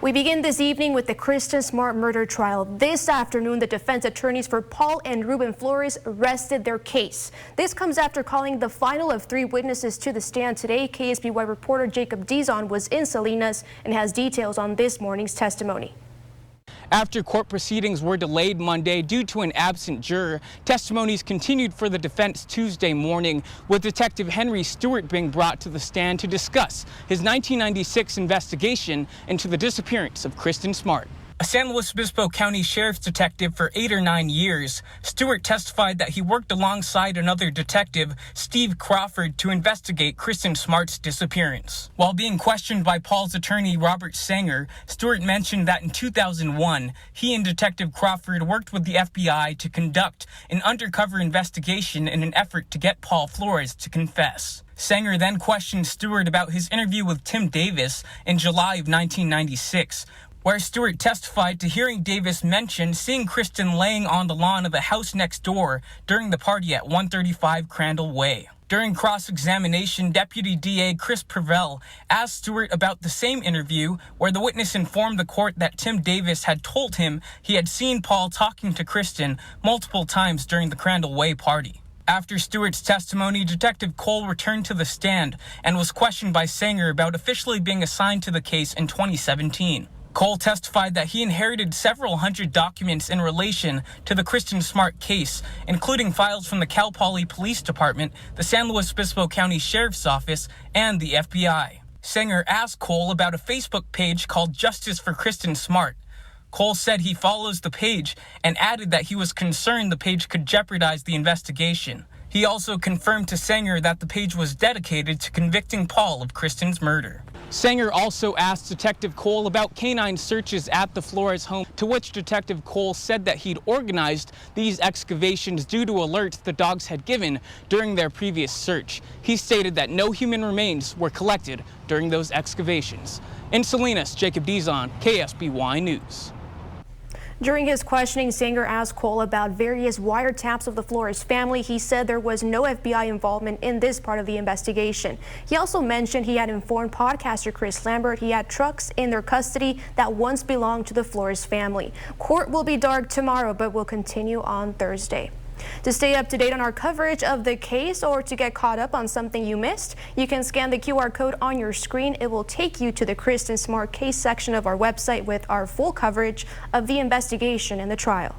We begin this evening with the Kristin Smart murder trial. This afternoon, the defense attorneys for Paul and Ruben Flores rested their case. This comes after calling the final of 3 witnesses to the stand today. KSBY reporter Jacob Dizon was in Salinas and has details on this morning's testimony. After court proceedings were delayed Monday due to an absent juror, testimonies continued for the defense Tuesday morning, with Detective Henry Stewart being brought to the stand to discuss his 1996 investigation into the disappearance of Kristin Smart. A San Luis Obispo County Sheriff's detective for 8 or 9 years, Stewart testified that he worked alongside another detective, Steve Crawford, to investigate Kristin Smart's disappearance. While being questioned by Paul's attorney, Robert Sanger, Stewart mentioned that in 2001, he and Detective Crawford worked with the FBI to conduct an undercover investigation in an effort to get Paul Flores to confess. Sanger then questioned Stewart about his interview with Tim Davis in July of 1996, where Stewart testified to hearing Davis mention seeing Kristin laying on the lawn of a house next door during the party at 135 Crandall Way. During cross-examination, Deputy DA Chris Prevel asked Stewart about the same interview where the witness informed the court that Tim Davis had told him he had seen Paul talking to Kristin multiple times during the Crandall Way party. After Stewart's testimony, Detective Cole returned to the stand and was questioned by Sanger about officially being assigned to the case in 2017. Cole testified that he inherited several hundred documents in relation to the Kristin Smart case, including files from the Cal Poly Police Department, the San Luis Obispo County Sheriff's Office, and the FBI. Sanger asked Cole about a Facebook page called Justice for Kristin Smart. Cole said he follows the page and added that he was concerned the page could jeopardize the investigation. He also confirmed to Sanger that the page was dedicated to convicting Paul of Kristin's murder. Sanger also asked Detective Cole about canine searches at the Flores home, to which Detective Cole said that he'd organized these excavations due to alerts the dogs had given during their previous search. He stated that no human remains were collected during those excavations. In Salinas, Jacob Dizon, KSBY News. During his questioning, Sanger asked Cole about various wiretaps of the Flores family. He said there was no FBI involvement in this part of the investigation. He also mentioned he had informed podcaster Chris Lambert he had trucks in their custody that once belonged to the Flores family. Court will be dark tomorrow, but will continue on Thursday. To stay up to date on our coverage of the case or to get caught up on something you missed, you can scan the QR code on your screen. It will take you to the Kristin Smart case section of our website with our full coverage of the investigation and the trial.